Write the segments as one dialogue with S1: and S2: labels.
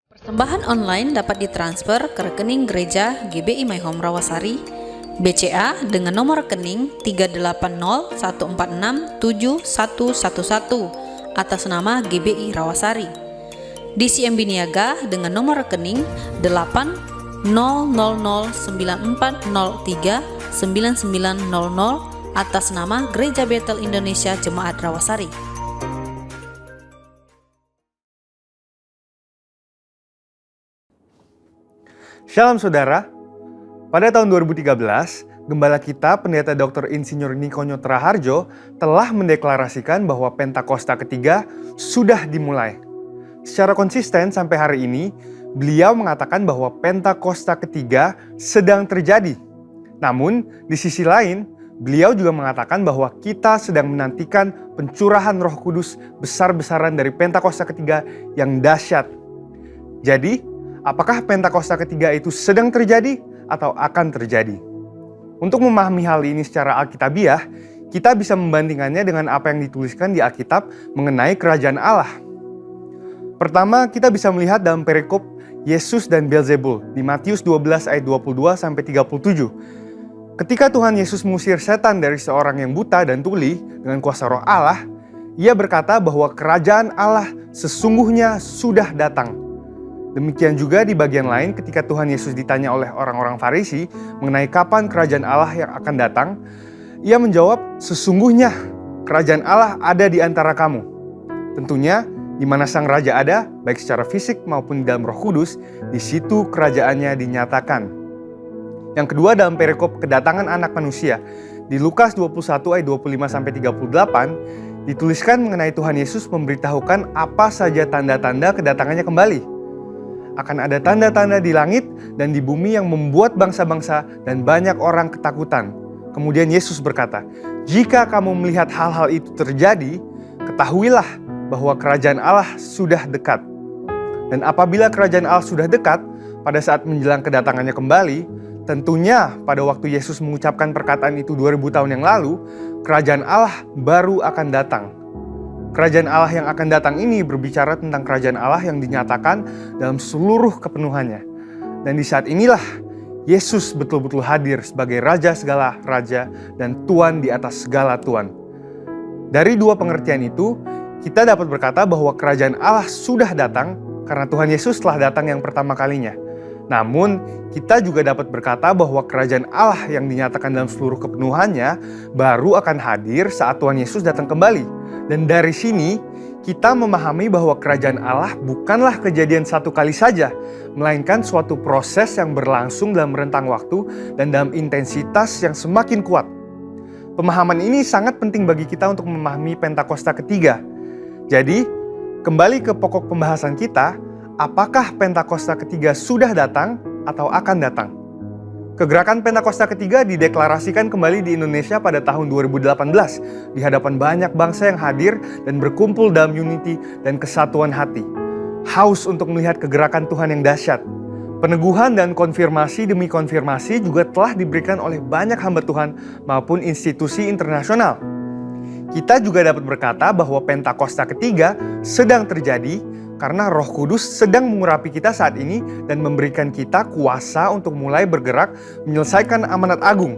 S1: Persembahan online dapat ditransfer ke rekening gereja GBI My Home Rawasari, BCA dengan nomor rekening 38014671111 atas nama GBI Rawasari. DCMB Niaga dengan nomor rekening 8000940399900 atas nama Gereja Betel Indonesia Jemaat Rawasari.
S2: Shalom saudara, pada tahun 2013, Gembala kita Pendeta Dr. Insinyur Nikonyo Traharjo telah mendeklarasikan bahwa Pentakosta ketiga sudah dimulai. Secara konsisten sampai hari ini, beliau mengatakan bahwa Pentakosta ketiga sedang terjadi. Namun, di sisi lain, beliau juga mengatakan bahwa kita sedang menantikan pencurahan Roh Kudus besar-besaran dari Pentakosta ketiga yang dahsyat. Jadi, apakah Pentakosta ketiga itu sedang terjadi atau akan terjadi? Untuk memahami hal ini secara alkitabiah, kita bisa membandingkannya dengan apa yang dituliskan di Alkitab mengenai kerajaan Allah. Pertama, kita bisa melihat dalam perikop Yesus dan Beelzebul di Matius 12 ayat 22-37. Ketika Tuhan Yesus mengusir setan dari seorang yang buta dan tuli dengan kuasa Roh Allah, Ia berkata bahwa kerajaan Allah sesungguhnya sudah datang. Demikian juga di bagian lain ketika Tuhan Yesus ditanya oleh orang-orang Farisi mengenai kapan kerajaan Allah yang akan datang, Ia menjawab, sesungguhnya kerajaan Allah ada di antara kamu. Tentunya di mana sang raja ada, baik secara fisik maupun di dalam Roh Kudus, di situ kerajaannya dinyatakan. Yang kedua dalam perikop kedatangan anak manusia, di Lukas 21 ayat 25-38, dituliskan mengenai Tuhan Yesus memberitahukan apa saja tanda-tanda kedatangannya kembali. Akan ada tanda-tanda di langit dan di bumi yang membuat bangsa-bangsa dan banyak orang ketakutan. Kemudian Yesus berkata, jika kamu melihat hal-hal itu terjadi, ketahuilah bahwa kerajaan Allah sudah dekat. Dan apabila kerajaan Allah sudah dekat, pada saat menjelang kedatangannya kembali, tentunya pada waktu Yesus mengucapkan perkataan itu 2000 tahun yang lalu, kerajaan Allah baru akan datang. Kerajaan Allah yang akan datang ini berbicara tentang kerajaan Allah yang dinyatakan dalam seluruh kepenuhannya. Dan di saat inilah Yesus betul-betul hadir sebagai Raja segala Raja dan Tuan di atas segala Tuan. Dari dua pengertian itu, kita dapat berkata bahwa kerajaan Allah sudah datang karena Tuhan Yesus telah datang yang pertama kalinya. Namun, kita juga dapat berkata bahwa kerajaan Allah yang dinyatakan dalam seluruh kepenuhannya baru akan hadir saat Tuhan Yesus datang kembali. Dan dari sini, kita memahami bahwa kerajaan Allah bukanlah kejadian satu kali saja, melainkan suatu proses yang berlangsung dalam rentang waktu dan dalam intensitas yang semakin kuat. Pemahaman ini sangat penting bagi kita untuk memahami Pentakosta ketiga. Jadi, kembali ke pokok pembahasan kita, apakah Pentakosta ketiga sudah datang atau akan datang? Kegerakan Pentakosta ketiga dideklarasikan kembali di Indonesia pada tahun 2018 di hadapan banyak bangsa yang hadir dan berkumpul dalam unity dan kesatuan hati. Haus untuk melihat kegerakan Tuhan yang dahsyat. Peneguhan dan konfirmasi demi konfirmasi juga telah diberikan oleh banyak hamba Tuhan maupun institusi internasional. Kita juga dapat berkata bahwa Pentakosta ketiga sedang terjadi karena Roh Kudus sedang mengurapi kita saat ini dan memberikan kita kuasa untuk mulai bergerak menyelesaikan amanat agung.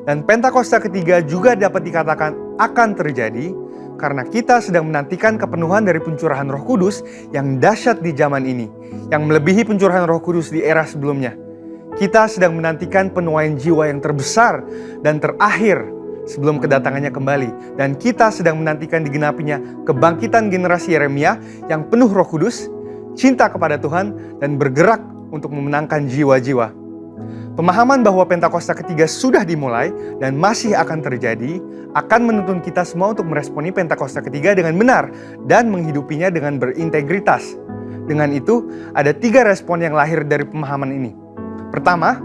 S2: Dan Pentakosta ketiga juga dapat dikatakan akan terjadi karena kita sedang menantikan kepenuhan dari pencurahan Roh Kudus yang dahsyat di zaman ini, yang melebihi pencurahan Roh Kudus di era sebelumnya. Kita sedang menantikan penuaian jiwa yang terbesar dan terakhir sebelum kedatangannya kembali. Dan kita sedang menantikan digenapinya kebangkitan generasi Yeremia yang penuh Roh Kudus, cinta kepada Tuhan, dan bergerak untuk memenangkan jiwa-jiwa. Pemahaman bahwa Pentakosta ketiga sudah dimulai dan masih akan terjadi akan menuntun kita semua untuk meresponi Pentakosta ketiga dengan benar dan menghidupinya dengan berintegritas. Dengan itu, ada 3 respon yang lahir dari pemahaman ini. Pertama,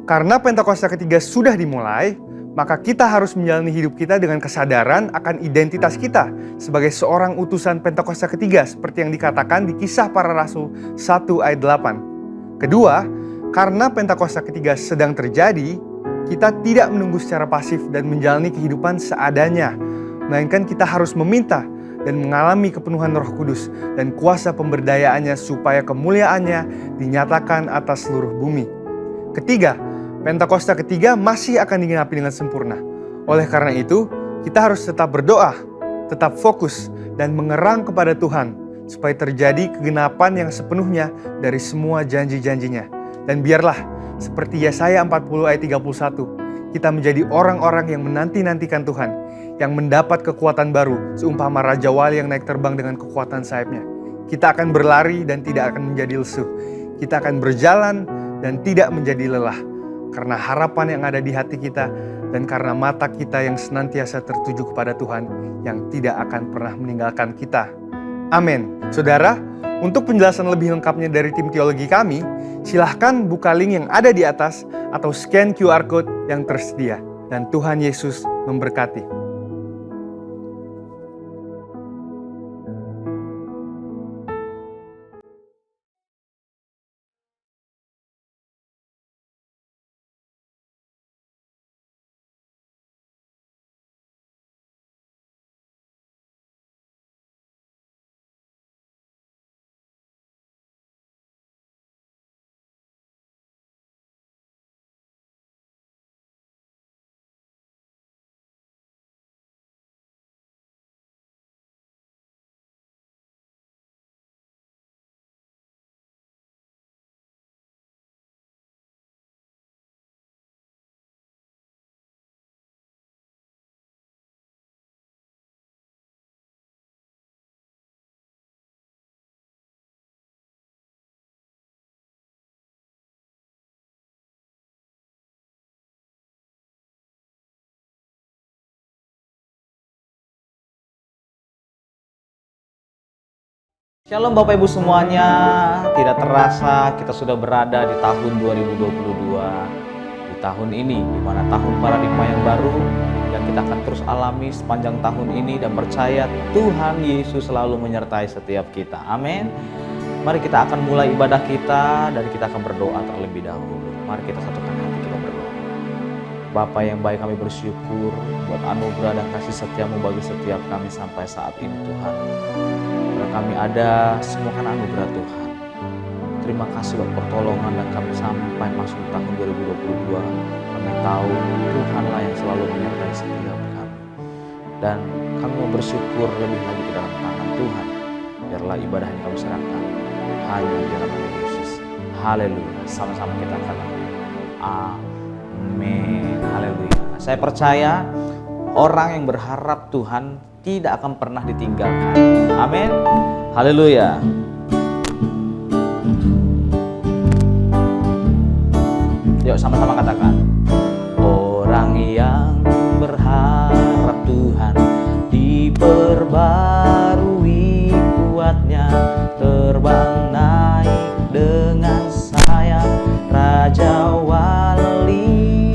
S2: karena Pentakosta ketiga sudah dimulai, maka kita harus menjalani hidup kita dengan kesadaran akan identitas kita sebagai seorang utusan Pentakosta ketiga seperti yang dikatakan di Kisah Para Rasul 1 ayat 8. Kedua, karena Pentakosta ketiga sedang terjadi, kita tidak menunggu secara pasif dan menjalani kehidupan seadanya, melainkan kita harus meminta dan mengalami kepenuhan Roh Kudus dan kuasa pemberdayaannya supaya kemuliaannya dinyatakan atas seluruh bumi. Ketiga, Pentakosta ketiga masih akan digenapi dengan sempurna. Oleh karena itu, kita harus tetap berdoa, tetap fokus, dan mengerang kepada Tuhan supaya terjadi kegenapan yang sepenuhnya dari semua janji-janjinya. Dan biarlah seperti Yesaya 40 ayat 31, kita menjadi orang-orang yang menanti-nantikan Tuhan, yang mendapat kekuatan baru, seumpama Raja Wali yang naik terbang dengan kekuatan sayapnya. Kita akan berlari dan tidak akan menjadi lesu. Kita akan berjalan dan tidak menjadi lelah. Karena harapan yang ada di hati kita dan karena mata kita yang senantiasa tertuju kepada Tuhan yang tidak akan pernah meninggalkan kita. Amin. Saudara, untuk penjelasan lebih lengkapnya dari tim teologi kami, silahkan buka link yang ada di atas atau scan QR Code yang tersedia. Dan Tuhan Yesus memberkati.
S3: Shalom Bapak Ibu semuanya, tidak terasa kita sudah berada di tahun 2022. Di tahun ini, di mana tahun paradigma yang baru yang kita akan terus alami sepanjang tahun ini dan percaya Tuhan Yesus selalu menyertai setiap kita. Amin. Mari kita akan mulai ibadah kita dan kita akan berdoa terlebih dahulu. Mari kita satukan hati kita berdoa. Bapa yang baik, kami bersyukur buat anugerah dan kasih setiamu bagi setiap kami sampai saat ini Tuhan. Kami ada semua kan anugerah Tuhan. Terima kasih buat pertolongan dan kami sampai masuk tahun 2022. Kami tahu Tuhanlah yang selalu menyertai setiap kami. Dan kami mau bersyukur lebih lagi ke dalam tangan Tuhan. Biarlah ibadah yang kami serahkan hanya di dalam nama Yesus. Haleluya. Sama-sama kita katakan amin. Haleluya. Saya percaya orang yang berharap Tuhan tidak akan pernah ditinggalkan. Amin. Haleluya. Yuk sama-sama katakan. Orang yang berharap Tuhan diperbarui kuatnya, terbang naik dengan sayap Raja Wali,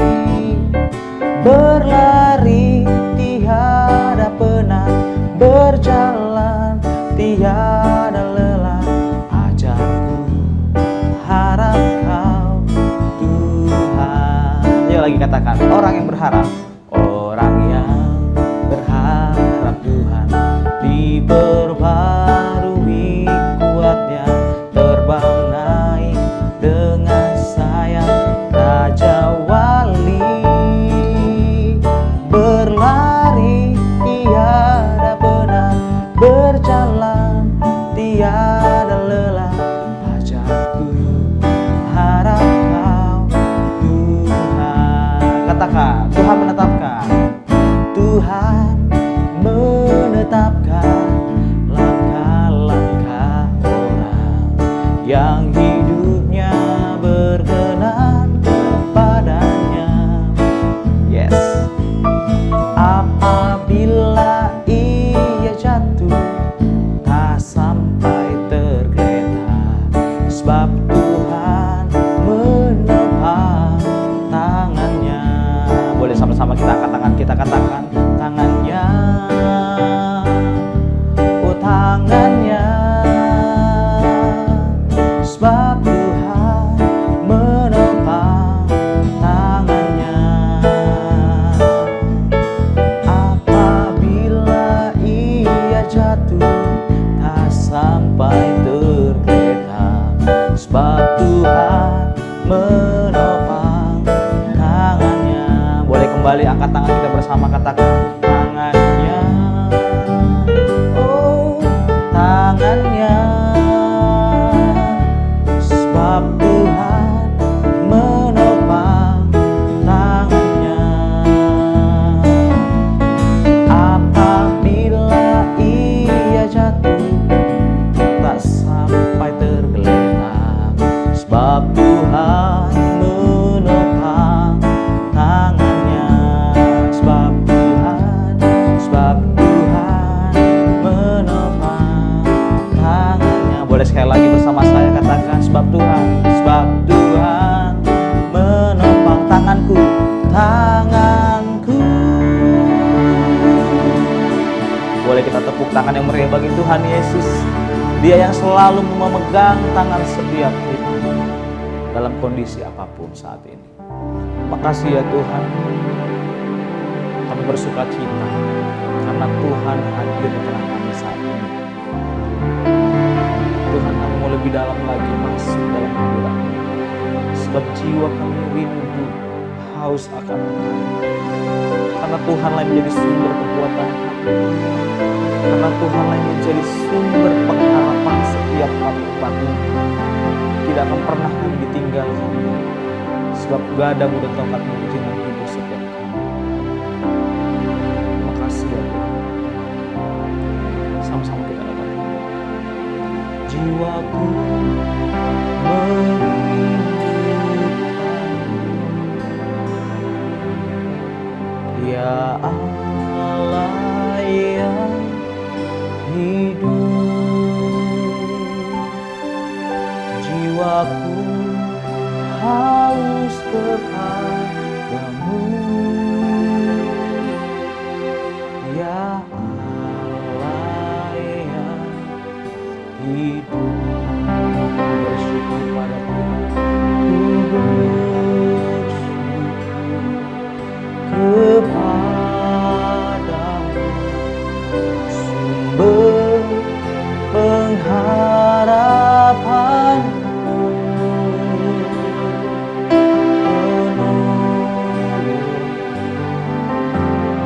S3: berlari tiada penat, berjalan tiada lelah. Ajarku harap kau Tuhan. Yuk lagi katakan, orang yang berharap. Orang yang berharap Tuhan diperbarui kuatnya, terbang naik dengan sayap Raja Wali, berlari tiada penat, berjalan tiada lelah. Ajarku harap kau Tuhan. Katakan, Tuhan menetapkan. Tuhan menetapkan langkah-langkah orang yang hidupnya berkenan kepadanya. Yes. Apabila ia jatuh, tak sampai tergeletak, sebab Tuhan menopang tangannya. Boleh sama-sama kita angkat tangan, kita katakan tangannya. Oh tangannya, sebab Tuhan menopang tangannya. Apabila ia jatuh, sebab Tuhan menopang tangannya. Boleh kembali angkat tangan kita bersama, katakan tangannya, oh tangannya, sebab Tuhan menopang tangannya. Apabila ia jatuh tak sampai tergeletak, sebab Tuhan menopang tangannya. Sebab Tuhan menopang tangannya. Boleh sekali lagi bersama saya katakan sebab Tuhan menopang tanganku. Boleh kita tepuk tangan yang meriah bagi Tuhan Yesus. Dia yang selalu memegang tangan setiap kita dalam kondisi apapun saat ini. Makasih ya Tuhan, kami bersuka cita karena Tuhan hadir di tengah kami saat ini. Tuhan, kami mau lebih dalam lagi masuk dalam hadirat-Mu, sebab jiwa kami rindu haus akan Engkau. Karena Tuhanlah yang menjadi sumber kekuatan kami, karena Tuhanlah yang menjadi sumber pengharapan setiap kami umat ini. Tidak akan pernah kami ditinggalkan, sebab gadamu dan tongkatmu itu menghibur setiap kami. Terima kasih ya Tuhan. Sama-sama kita datang. Jiwaku merindukanmu, ya Allah yang hidup. Jiwaku haus kepadamu, ya Allah yang hidup. Bersyukur pada Tuhan, ku bersyukur kepadamu, sumber pengharapanku, penolong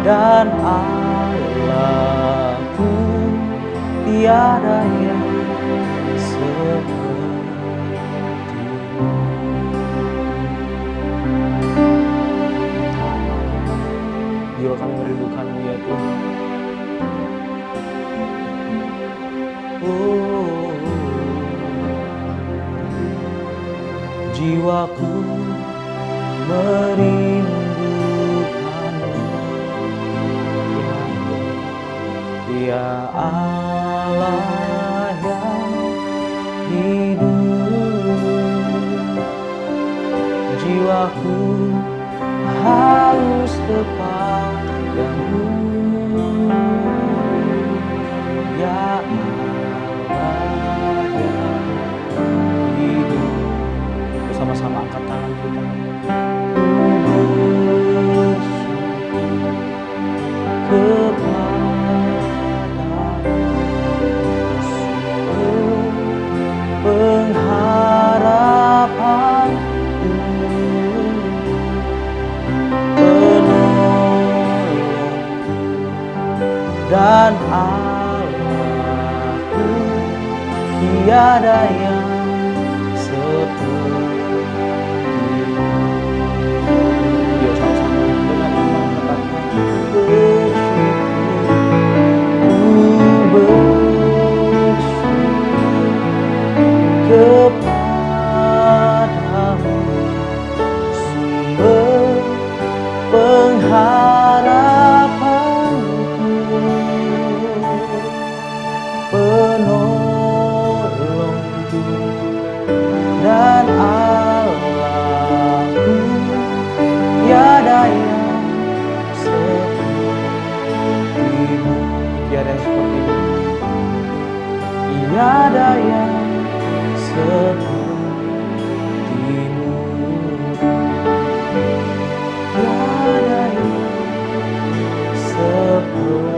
S3: dan Allahku, tiada yang sepertimu. Jiwa kami merindukanmu ya Tuhan. Oh, jiwaku merindukanmu, ya Allah yang hidup. Jiwaku haus kepadamu, ya Allah yang hidup. Bersama-sama angkat tangan kita. Pengharapanku, penolong dan Allahku, tiada yang sepertimu. Yuk sama-sama dengan iman katakan kepadamu, sumber pengharapanku, penolongku dan Allahku, tiada yang sepertimu. Tiada yang sepertimu, tiada yang sepertimu, tiada yang sepertimu.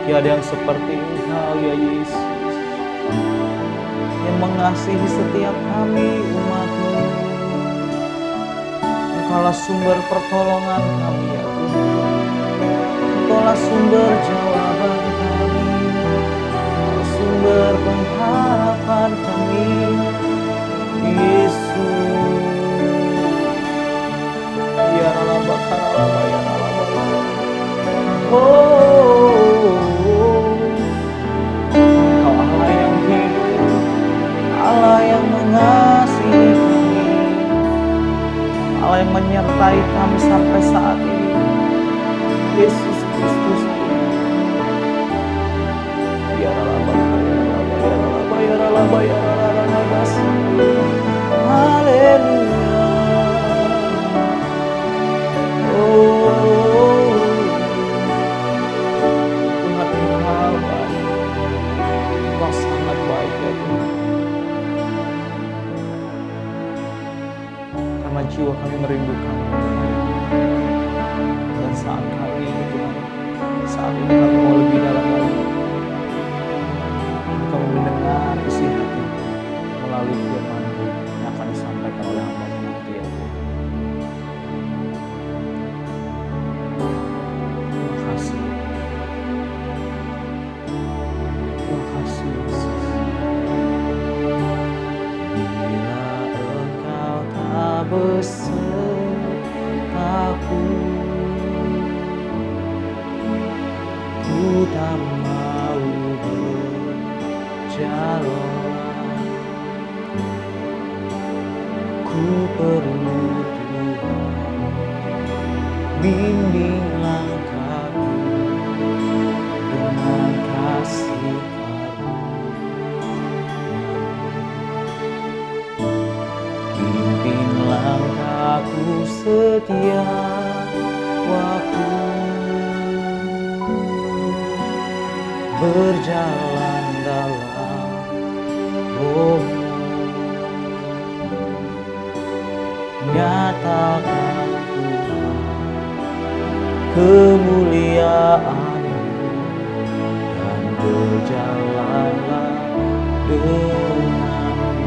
S3: Tiada yang seperti Engkau ya Yesus, yang mengasihi setiap kami umat-Mu. Engkaulah sumber pertolongan kami ya Tuhan. Engkaulah sumber jawaban kami, sumber pengharapan kami, Yesus. Ya Ralaba Karalaba ya Ralaba. Engkau Allah yang hidup, Allah yang mengasihi kami, Allah yang menyertai kami sampai saat ini, Yesus Kristus. Ya Ralaba ya Ralaba ya Ralaba ya Ralaba. Haleluya. Tuhan Engkau baik, Engkau sangat baik ya Tuhan. Karena jiwa kami merindukan dan saat kami Tuhan, saat ini kami mau lebih dalam lagi. Kami mendengar isi hati melalui firman-Mu yang akan disampaikan oleh hamba-Mu nanti ya Tuhan. Terima kasih. Terima kasih Yesus. Bila Engkau tak besertaku, ku tak mau berjalan. Ku perlu Tuhan, bimbing langkahku dengan kasih karunia. Pimpin langkahku setiap waktu, berjalan dalam roh-Mu. Nyatakan Tuhan kemuliaan-Mu dan berjalanlah dengan-Mu.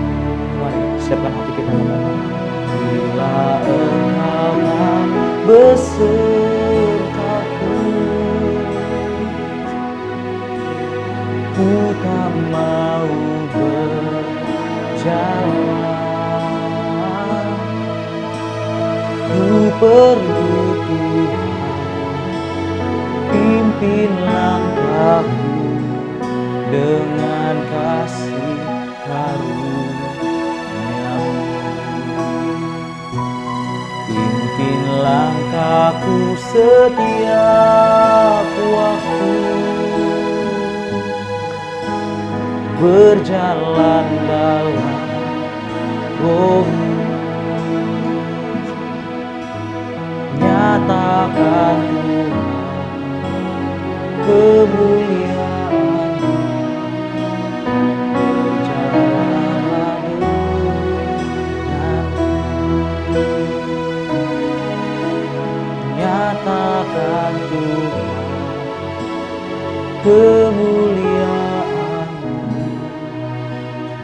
S3: Mari siapkan hati kita memohon. Bila Engkau besertaku, ku tak mau berjalan. Ku perlu Tuhan, pimpin langkahku dengan kasih karunia-Mu. Pimpin langkahku setiap waktu, berjalan dalam roh-Mu. Nyatakan Tuhan kemuliaan-Mu, berjalanlah dengan-Mu. Nyatakan Tuhan kemuliaan-Mu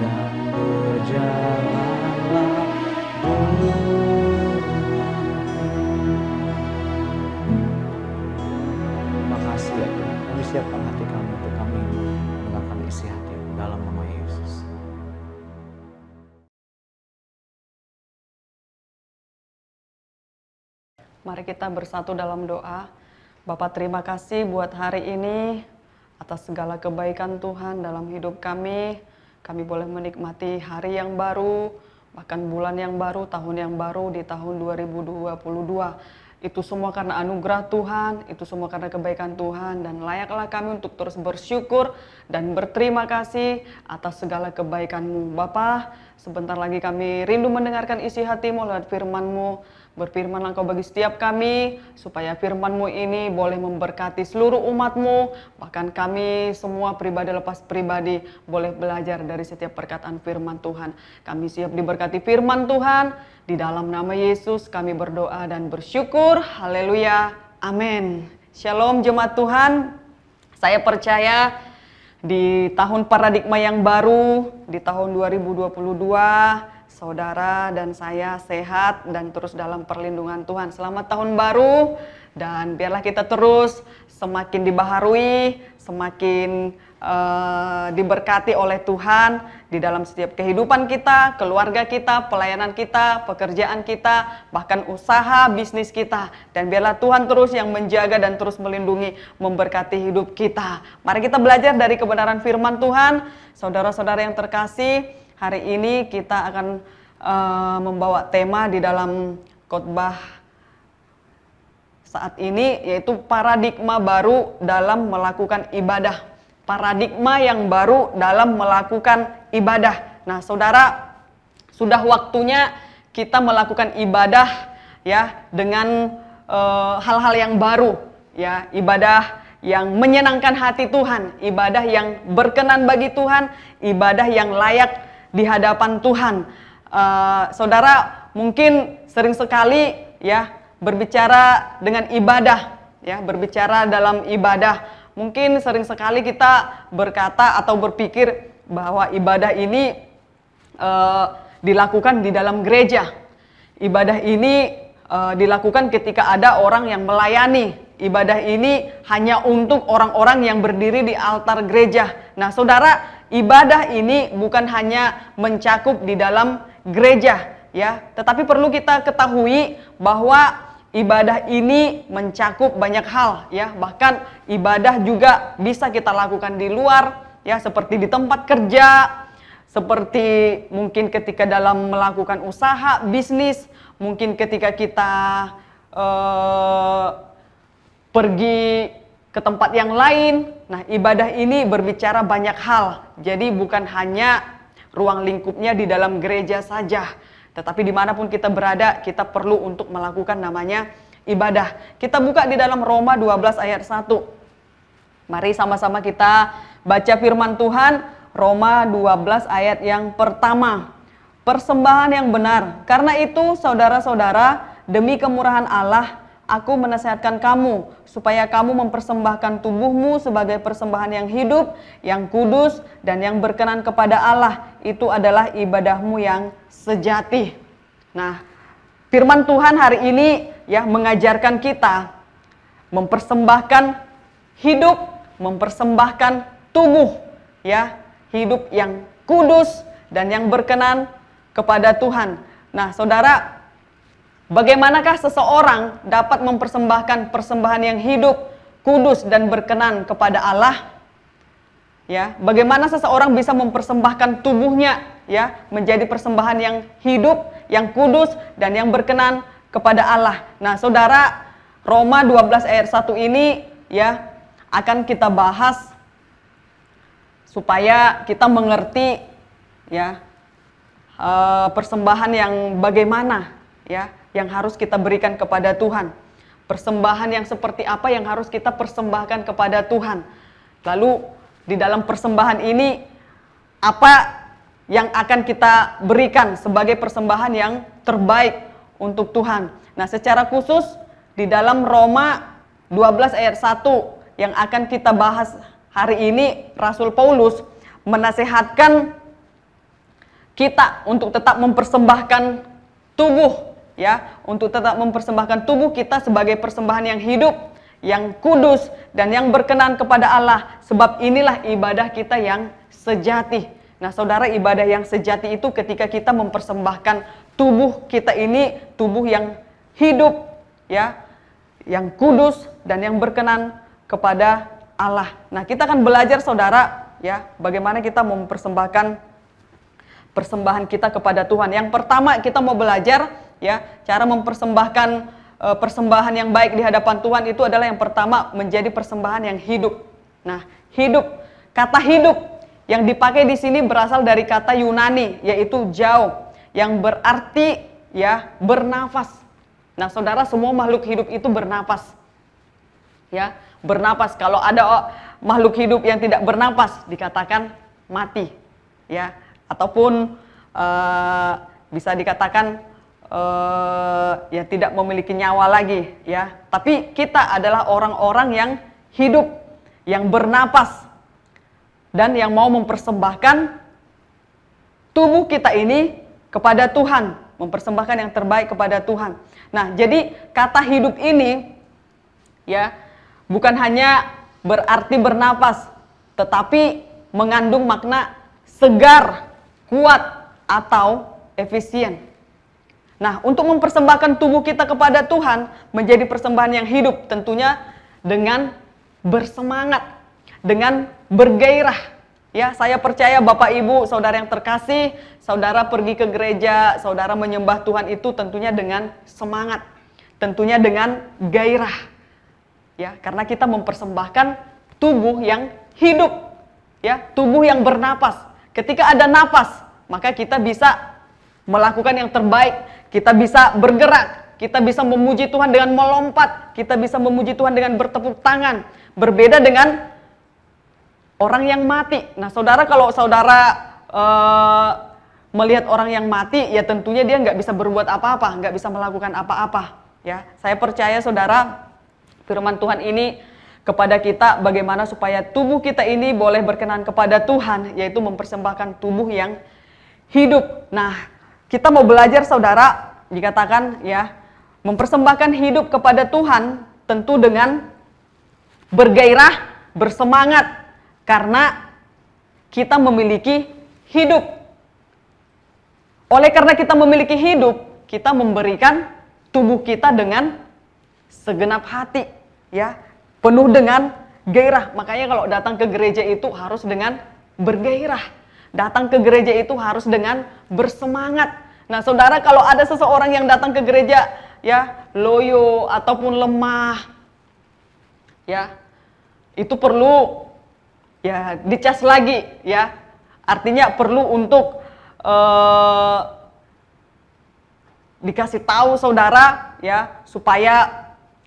S3: dan berjalanlah dengan-Mu. Kami siapkan hati kami untuk kami mendengarkan isi hati dalam nama Yesus.
S4: Mari kita bersatu dalam doa. Bapa, terima kasih buat hari ini atas segala kebaikan Tuhan dalam hidup kami. Kami boleh menikmati hari yang baru, bahkan bulan yang baru, tahun yang baru di tahun 2022. Itu semua karena anugerah Tuhan, itu semua karena kebaikan Tuhan, dan layaklah kami untuk terus bersyukur dan berterima kasih atas segala kebaikan-Mu. Bapa, sebentar lagi kami rindu mendengarkan isi hati-Mu lewat firman-Mu. Berfirmanlah Engkau bagi setiap kami, supaya firman-Mu ini boleh memberkati seluruh umat-Mu, bahkan kami semua pribadi lepas pribadi boleh belajar dari setiap perkataan firman Tuhan. Kami siap diberkati firman Tuhan, di dalam nama Yesus kami berdoa dan bersyukur. Haleluya, amin. Shalom jemaat Tuhan. Saya percaya di tahun paradigma yang baru, di tahun 2022, saudara dan saya sehat dan terus dalam perlindungan Tuhan. Selamat tahun baru, dan biarlah kita terus semakin dibaharui, semakin diberkati oleh Tuhan di dalam setiap kehidupan kita, keluarga kita, pelayanan kita, pekerjaan kita, bahkan usaha, bisnis kita. Dan biarlah Tuhan terus yang menjaga dan terus melindungi, memberkati hidup kita. Mari kita belajar dari kebenaran firman Tuhan. Saudara-saudara yang terkasih, hari ini kita akan membawa tema di dalam khotbah saat ini, yaitu paradigma baru dalam melakukan ibadah. Paradigma yang baru dalam melakukan ibadah. Nah, saudara, sudah waktunya kita melakukan ibadah ya dengan hal-hal yang baru, ya, ibadah yang menyenangkan hati Tuhan, ibadah yang berkenan bagi Tuhan, ibadah yang layak di hadapan Tuhan. Saudara mungkin sering sekali ya berbicara dengan ibadah, ya, berbicara dalam ibadah. Mungkin sering sekali kita berkata atau berpikir bahwa ibadah ini dilakukan di dalam gereja. Ibadah ini dilakukan ketika ada orang yang melayani. Ibadah ini hanya untuk orang-orang yang berdiri di altar gereja. Nah, saudara, ibadah ini bukan hanya mencakup di dalam gereja, ya, tetapi perlu kita ketahui bahwa ibadah ini mencakup banyak hal, ya. Bahkan ibadah juga bisa kita lakukan di luar, ya, seperti di tempat kerja, seperti mungkin ketika dalam melakukan usaha, bisnis, mungkin ketika kita pergi ke tempat yang lain. Nah, ibadah ini berbicara banyak hal. Jadi bukan hanya ruang lingkupnya di dalam gereja saja, tetapi dimanapun kita berada, kita perlu untuk melakukan namanya ibadah. Kita buka di dalam Roma 12 ayat 1. Mari sama-sama kita baca firman Tuhan. Roma 12 ayat yang pertama. Persembahan yang benar. Karena itu saudara-saudara, demi kemurahan Allah, aku menasihatkan kamu, supaya kamu mempersembahkan tubuhmu sebagai persembahan yang hidup, yang kudus, dan yang berkenan kepada Allah. Itu adalah ibadahmu yang sejati. Nah, firman Tuhan hari ini ya mengajarkan kita mempersembahkan hidup, mempersembahkan tubuh, ya, hidup yang kudus dan yang berkenan kepada Tuhan. Nah, saudara, bagaimanakah seseorang dapat mempersembahkan persembahan yang hidup, kudus, dan berkenan kepada Allah? Ya, bagaimana seseorang bisa mempersembahkan tubuhnya, ya, menjadi persembahan yang hidup, yang kudus, dan yang berkenan kepada Allah. Nah, saudara, Roma 12 ayat 1 ini ya akan kita bahas supaya kita mengerti ya persembahan yang bagaimana ya yang harus kita berikan kepada Tuhan. Persembahan yang seperti apa yang harus kita persembahkan kepada Tuhan. Lalu di dalam persembahan ini apa yang akan kita berikan sebagai persembahan yang terbaik untuk Tuhan. Nah, secara khusus di dalam Roma 12 ayat 1 yang akan kita bahas hari ini, Rasul Paulus menasehatkan kita untuk tetap mempersembahkan tubuh, ya, untuk tetap mempersembahkan tubuh kita sebagai persembahan yang hidup, yang kudus, dan yang berkenan kepada Allah. Sebab inilah ibadah kita yang sejati. Nah, saudara, ibadah yang sejati itu ketika kita mempersembahkan tubuh kita ini, tubuh yang hidup, ya, yang kudus, dan yang berkenan kepada Allah. Nah, kita akan belajar, saudara, ya, bagaimana kita mempersembahkan persembahan kita kepada Tuhan. Yang pertama kita mau belajar, ya, cara mempersembahkan persembahan yang baik di hadapan Tuhan itu adalah yang pertama menjadi persembahan yang hidup. Nah, hidup, kata hidup yang dipakai di sini berasal dari kata Yunani yaitu jauh yang berarti ya bernafas. Nah, saudara, semua makhluk hidup itu bernafas. Ya, bernapas. Kalau ada makhluk hidup yang tidak bernapas dikatakan mati, ya, ataupun bisa dikatakan ya tidak memiliki nyawa lagi, ya. Tapi kita adalah orang-orang yang hidup, yang bernapas, dan yang mau mempersembahkan tubuh kita ini kepada Tuhan, mempersembahkan yang terbaik kepada Tuhan. Nah, jadi kata hidup ini ya bukan hanya berarti bernapas, tetapi mengandung makna segar, kuat, atau efisien. Nah, untuk mempersembahkan tubuh kita kepada Tuhan menjadi persembahan yang hidup, tentunya dengan bersemangat, dengan bergairah. Ya, saya percaya Bapak Ibu, saudara yang terkasih, saudara pergi ke gereja, saudara menyembah Tuhan itu tentunya dengan semangat, tentunya dengan gairah. Ya, karena kita mempersembahkan tubuh yang hidup, ya, tubuh yang bernapas. Ketika ada napas, maka kita bisa melakukan yang terbaik, kita bisa bergerak, kita bisa memuji Tuhan dengan melompat, kita bisa memuji Tuhan dengan bertepuk tangan. Berbeda dengan orang yang mati. Nah, saudara, kalau saudara melihat orang yang mati, ya tentunya dia nggak bisa berbuat apa-apa, nggak bisa melakukan apa-apa. Ya, saya percaya saudara, firman Tuhan ini kepada kita bagaimana supaya tubuh kita ini boleh berkenan kepada Tuhan, yaitu mempersembahkan tubuh yang hidup. Nah, kita mau belajar saudara, dikatakan ya, mempersembahkan hidup kepada Tuhan tentu dengan bergairah, bersemangat, karena kita memiliki hidup. Oleh karena kita memiliki hidup, kita memberikan tubuh kita dengan segenap hati, ya, penuh dengan gairah. Makanya kalau datang ke gereja itu harus dengan bergairah. Datang ke gereja itu harus dengan bersemangat. Nah, saudara, kalau ada seseorang yang datang ke gereja ya loyo ataupun lemah, ya, itu perlu ya dicas lagi, ya. Artinya perlu untuk dikasih tahu saudara, ya, supaya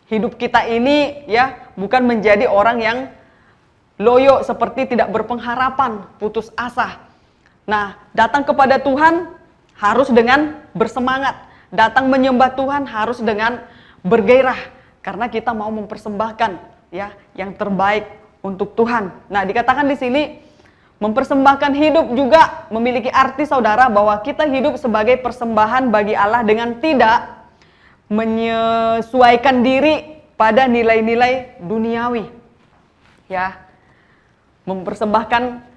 S4: hidup kita ini ya bukan menjadi orang yang loyo, seperti tidak berpengharapan, putus asa. Nah, datang kepada Tuhan harus dengan bersemangat. Datang menyembah Tuhan harus dengan bergairah, karena kita mau mempersembahkan ya yang terbaik untuk Tuhan. Nah, dikatakan di sini mempersembahkan hidup juga memiliki arti saudara bahwa kita hidup sebagai persembahan bagi Allah dengan tidak menyesuaikan diri pada nilai-nilai duniawi. Ya. Mempersembahkan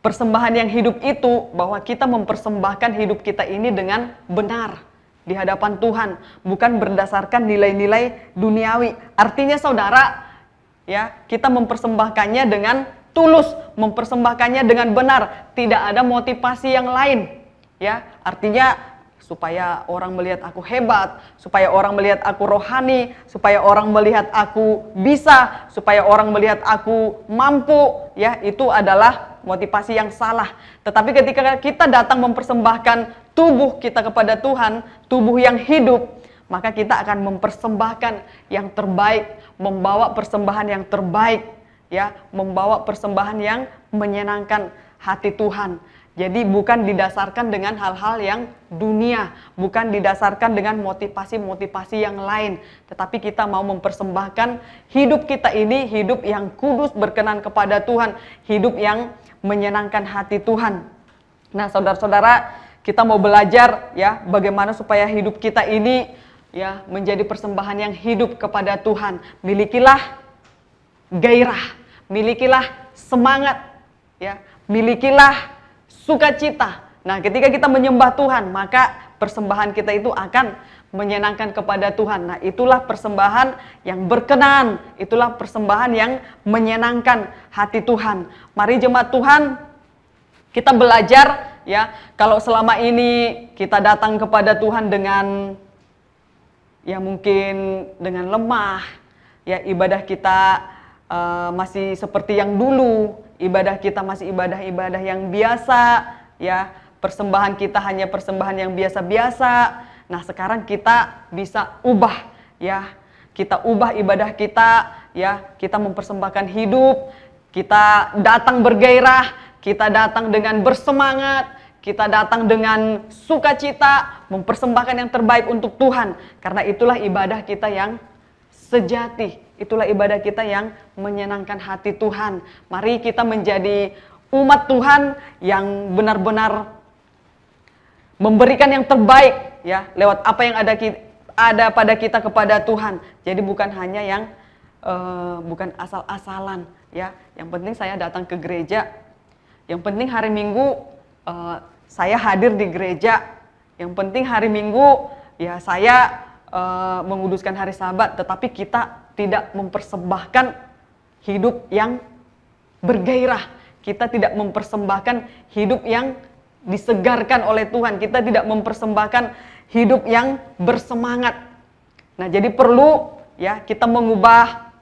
S4: persembahan yang hidup itu bahwa kita mempersembahkan hidup kita ini dengan benar di hadapan Tuhan, bukan berdasarkan nilai-nilai duniawi. Artinya saudara, ya, kita mempersembahkannya dengan tulus, mempersembahkannya dengan benar, tidak ada motivasi yang lain, ya. Artinya supaya orang melihat aku hebat, supaya orang melihat aku rohani, supaya orang melihat aku bisa, supaya orang melihat aku mampu, ya, itu adalah motivasi yang salah. Tetapi ketika kita datang mempersembahkan tubuh kita kepada Tuhan, tubuh yang hidup, maka kita akan mempersembahkan yang terbaik, membawa persembahan yang terbaik, ya, membawa persembahan yang menyenangkan hati Tuhan. Jadi bukan didasarkan dengan hal-hal yang dunia, bukan didasarkan dengan motivasi-motivasi yang lain, tetapi kita mau mempersembahkan hidup kita ini hidup yang kudus, berkenan kepada Tuhan, hidup yang menyenangkan hati Tuhan. Nah, saudara-saudara, kita mau belajar ya bagaimana supaya hidup kita ini ya menjadi persembahan yang hidup kepada Tuhan. Milikilah gairah, milikilah semangat, ya, milikilah sukacita. Nah, ketika kita menyembah Tuhan, maka persembahan kita itu akan menyenangkan kepada Tuhan. Nah, itulah persembahan yang berkenan, itulah persembahan yang menyenangkan hati Tuhan. Mari jemaat Tuhan, kita belajar ya, kalau selama ini kita datang kepada Tuhan dengan ya mungkin dengan lemah, ya ibadah kita masih seperti yang dulu, ibadah kita masih ibadah-ibadah yang biasa, ya, persembahan kita hanya persembahan yang biasa-biasa. Nah, sekarang kita bisa ubah, ya, kita ubah ibadah kita, ya, kita mempersembahkan hidup, kita datang bergairah, kita datang dengan bersemangat, kita datang dengan sukacita, mempersembahkan yang terbaik untuk Tuhan, karena itulah ibadah kita yang sejati. Itulah ibadah kita yang menyenangkan hati Tuhan. Mari kita menjadi umat Tuhan yang benar-benar memberikan yang terbaik ya lewat apa yang ada pada kita kepada Tuhan. Jadi bukan hanya yang bukan asal-asalan ya. Yang penting saya datang ke gereja. Yang penting hari Minggu saya hadir di gereja. Yang penting hari Minggu ya saya menguduskan hari Sabat, tetapi kita tidak mempersembahkan hidup yang bergairah. Kita tidak mempersembahkan hidup yang disegarkan oleh Tuhan. Kita tidak mempersembahkan hidup yang bersemangat. Nah, jadi perlu ya kita mengubah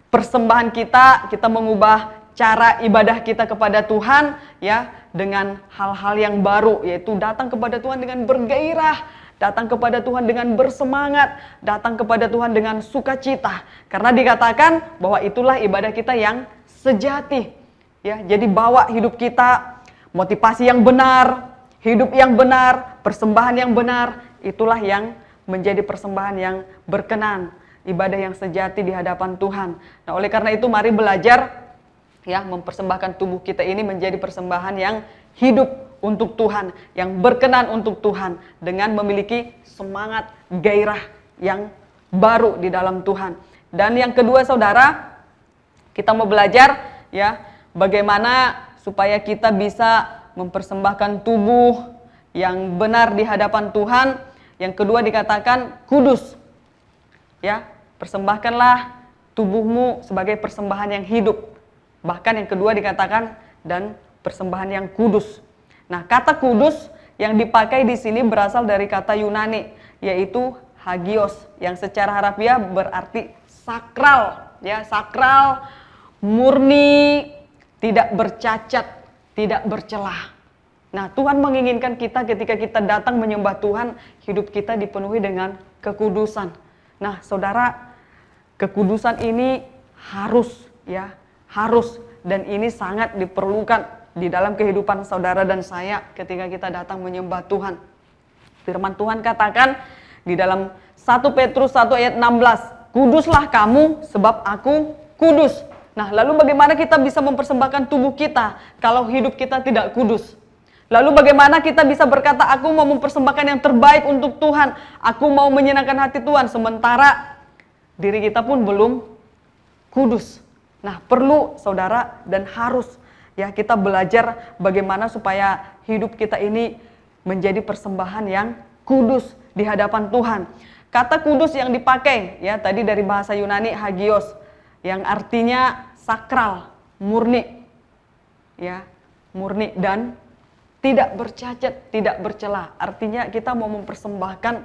S4: persembahan kita mengubah cara ibadah kita kepada Tuhan ya dengan hal-hal yang baru, yaitu datang kepada Tuhan dengan bergairah, datang kepada Tuhan dengan bersemangat, datang kepada Tuhan dengan sukacita. Karena dikatakan bahwa itulah ibadah kita yang sejati. Ya, jadi bawa hidup kita, motivasi yang benar, hidup yang benar, persembahan yang benar, itulah yang menjadi persembahan yang berkenan, ibadah yang sejati di hadapan Tuhan. Nah, oleh karena itu mari belajar ya mempersembahkan tubuh kita ini menjadi persembahan yang hidup untuk Tuhan, yang berkenan untuk Tuhan dengan memiliki semangat gairah yang baru di dalam Tuhan. Dan yang kedua saudara, kita mau belajar ya bagaimana supaya kita bisa mempersembahkan tubuh yang benar di hadapan Tuhan. Yang kedua dikatakan kudus. Ya, persembahkanlah tubuhmu sebagai persembahan yang hidup. Bahkan yang kedua dikatakan dan persembahan yang kudus. Nah, kata kudus yang dipakai di sini berasal dari kata Yunani, yaitu hagios, yang secara harafiah berarti sakral, ya, sakral, murni, tidak bercacat, tidak bercelah. Nah, Tuhan menginginkan kita ketika kita datang menyembah Tuhan, hidup kita dipenuhi dengan kekudusan. Nah, saudara, kekudusan ini harus, ya, harus, dan ini sangat diperlukan di dalam kehidupan saudara dan saya ketika kita datang menyembah Tuhan. Firman Tuhan katakan di dalam 1 Petrus 1 ayat 16, kuduslah kamu sebab aku kudus. Nah, lalu bagaimana kita bisa mempersembahkan tubuh kita kalau hidup kita tidak kudus? Lalu bagaimana kita bisa berkata, aku mau mempersembahkan yang terbaik untuk Tuhan, aku mau menyenangkan hati Tuhan, sementara diri kita pun belum kudus. Nah, perlu saudara dan harus ya kita belajar bagaimana supaya hidup kita ini menjadi persembahan yang kudus di hadapan Tuhan. Kata kudus yang dipakai ya tadi dari bahasa Yunani hagios, yang artinya sakral, murni, ya, murni dan tidak bercacat, tidak bercela. Artinya kita mau mempersembahkan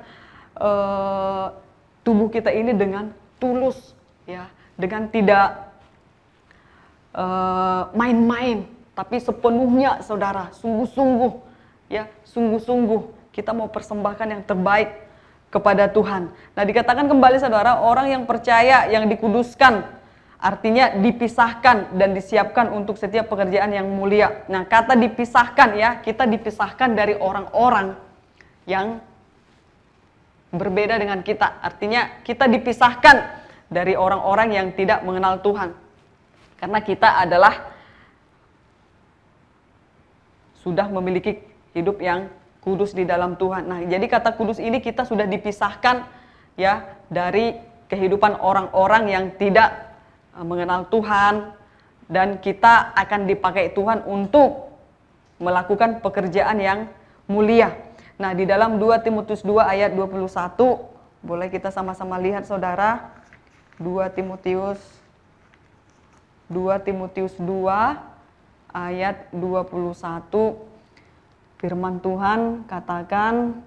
S4: tubuh kita ini dengan tulus, ya, dengan tidak main-main, tapi sepenuhnya, saudara, sungguh-sungguh, ya, sungguh-sungguh kita mau persembahkan yang terbaik kepada Tuhan. Nah, dikatakan kembali, saudara, orang yang percaya, yang dikuduskan, artinya dipisahkan dan disiapkan untuk setiap pekerjaan yang mulia. Nah, kata dipisahkan ya, kita dipisahkan dari orang-orang yang berbeda dengan kita. Artinya kita dipisahkan dari orang-orang yang tidak mengenal Tuhan. Karena kita adalah sudah memiliki hidup yang kudus di dalam Tuhan. Nah, jadi kata kudus ini kita sudah dipisahkan ya dari kehidupan orang-orang yang tidak mengenal Tuhan, dan kita akan dipakai Tuhan untuk melakukan pekerjaan yang mulia. Nah, di dalam 2 Timotius 2 ayat 21, boleh kita sama-sama lihat saudara, 2 Timotius 2 ayat 21, firman Tuhan katakan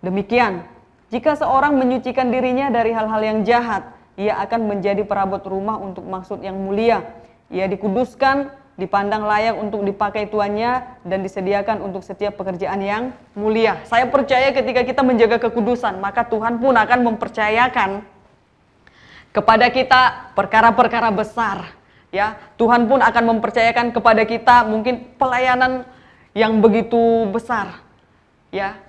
S4: demikian, jika seorang menyucikan dirinya dari hal-hal yang jahat, ia akan menjadi perabot rumah untuk maksud yang mulia. Ia dikuduskan, dipandang layak untuk dipakai tuannya, dan disediakan untuk setiap pekerjaan yang mulia. Saya percaya ketika kita menjaga kekudusan, maka Tuhan pun akan mempercayakan kepada kita perkara-perkara besar. Ya, Tuhan pun akan mempercayakan kepada kita mungkin pelayanan yang begitu besar. Ya,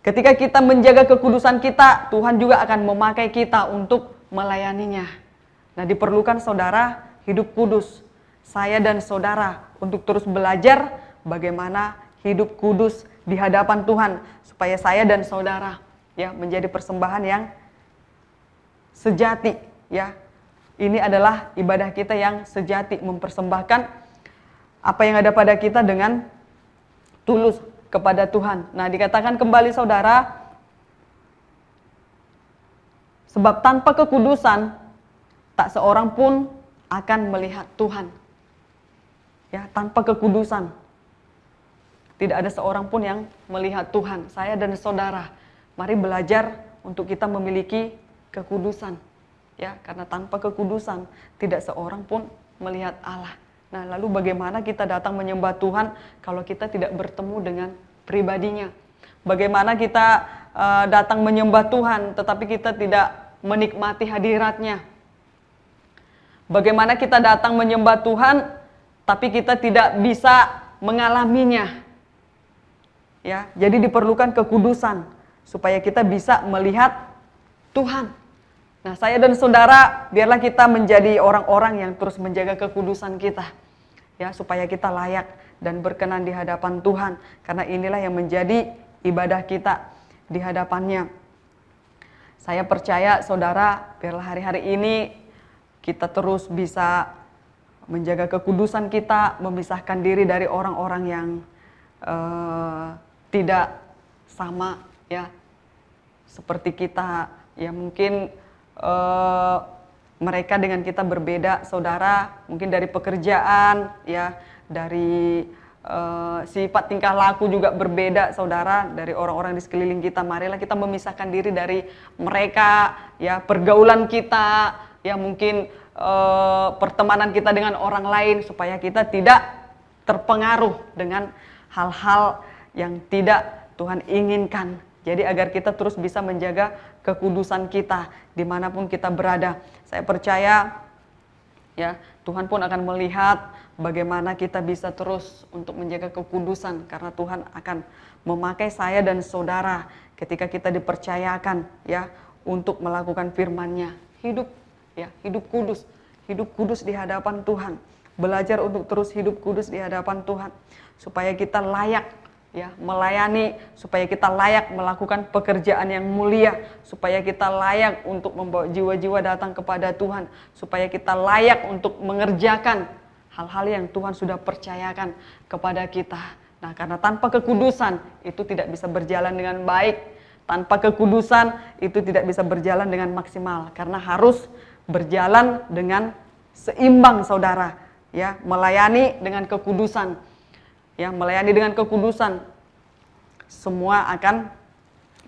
S4: ketika kita menjaga kekudusan kita, Tuhan juga akan memakai kita untuk melayaninya. Nah, diperlukan saudara hidup kudus, saya dan saudara untuk terus belajar bagaimana hidup kudus di hadapan Tuhan, supaya saya dan saudara ya menjadi persembahan yang sejati ya. Ini adalah ibadah kita yang sejati, mempersembahkan apa yang ada pada kita dengan tulus kepada Tuhan. Nah, dikatakan kembali saudara, sebab tanpa kekudusan tak seorang pun akan melihat Tuhan. Ya, tanpa kekudusan tidak ada seorang pun yang melihat Tuhan. Saya dan saudara, mari belajar untuk kita memiliki kekudusan. Ya, karena tanpa kekudusan tidak seorang pun melihat Allah. Nah, lalu bagaimana kita datang menyembah Tuhan kalau kita tidak bertemu dengan pribadinya? Bagaimana kita datang menyembah Tuhan tetapi kita tidak menikmati hadiratnya? Bagaimana kita datang menyembah Tuhan tapi kita tidak bisa mengalaminya? Ya, jadi diperlukan kekudusan supaya kita bisa melihat Tuhan. Nah, saya dan saudara, biarlah kita menjadi orang-orang yang terus menjaga kekudusan kita. Ya, supaya kita layak dan berkenan di hadapan Tuhan. Karena inilah yang menjadi ibadah kita di hadapannya. Saya percaya saudara, biarlah hari-hari ini kita terus bisa menjaga kekudusan kita, memisahkan diri dari orang-orang yang tidak sama ya seperti kita. Ya mungkin mereka dengan kita berbeda, saudara, mungkin dari pekerjaan, ya, dari sifat tingkah laku juga berbeda, saudara, dari orang-orang di sekeliling kita. Marilah kita memisahkan diri dari mereka, ya, pergaulan kita, ya, mungkin pertemanan kita dengan orang lain, supaya kita tidak terpengaruh dengan hal-hal yang tidak Tuhan inginkan. Jadi agar kita terus bisa menjaga kekudusan kita dimanapun kita berada. Saya percaya ya Tuhan pun akan melihat bagaimana kita bisa terus untuk menjaga kekudusan, karena Tuhan akan memakai saya dan saudara ketika kita dipercayakan ya untuk melakukan firman-Nya. Hidup kudus di hadapan Tuhan. Belajar untuk terus hidup kudus di hadapan Tuhan supaya kita layak ya melayani, supaya kita layak melakukan pekerjaan yang mulia, supaya kita layak untuk membawa jiwa-jiwa datang kepada Tuhan, supaya kita layak untuk mengerjakan hal-hal yang Tuhan sudah percayakan kepada kita. Nah, karena tanpa kekudusan itu tidak bisa berjalan dengan baik, tanpa kekudusan itu tidak bisa berjalan dengan maksimal, karena harus berjalan dengan seimbang, saudara, ya, melayani dengan kekudusan. Ya, melayani dengan kekudusan, semua akan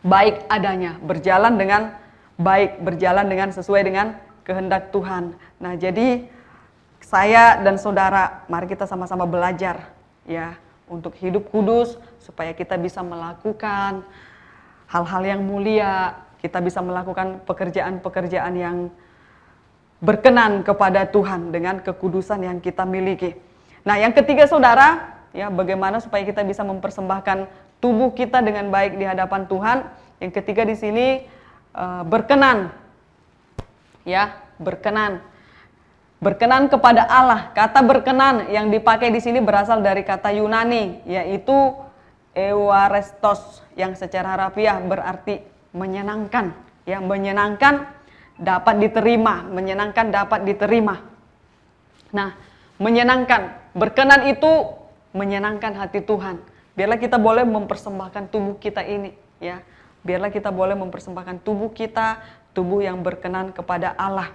S4: baik adanya, berjalan dengan baik, berjalan dengan sesuai dengan kehendak Tuhan. Nah, jadi saya dan saudara, mari kita sama-sama belajar ya untuk hidup kudus supaya kita bisa melakukan hal-hal yang mulia, kita bisa melakukan pekerjaan-pekerjaan yang berkenan kepada Tuhan dengan kekudusan yang kita miliki. Nah, yang ketiga, saudara, ya, bagaimana supaya kita bisa mempersembahkan tubuh kita dengan baik di hadapan Tuhan. Yang ketiga di sini berkenan. Ya, berkenan. Berkenan kepada Allah. Kata berkenan yang dipakai di sini berasal dari kata Yunani, yaitu euarestos, yang secara harfiah berarti menyenangkan. Ya, menyenangkan dapat diterima, menyenangkan dapat diterima. Nah, menyenangkan, berkenan itu menyenangkan hati Tuhan. Biarlah kita boleh mempersembahkan tubuh kita ini, ya. Biarlah kita boleh mempersembahkan tubuh kita, tubuh yang berkenan kepada Allah,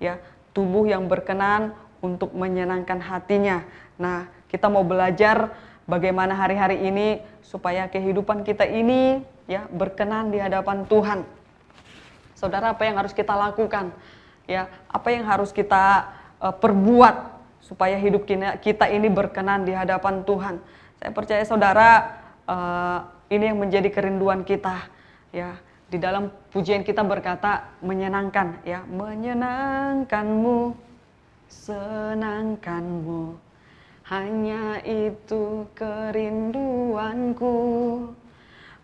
S4: ya. Tubuh yang berkenan untuk menyenangkan hatinya. Nah, kita mau belajar bagaimana hari-hari ini supaya kehidupan kita ini, ya, berkenan di hadapan Tuhan. Saudara, apa yang harus kita lakukan? Ya, apa yang harus kita perbuat supaya hidup kita ini berkenan di hadapan Tuhan. Saya percaya saudara, ini yang menjadi kerinduan kita. Ya, di dalam pujian kita berkata menyenangkan, ya, menyenangkanmu, senangkanmu, hanya itu kerinduanku,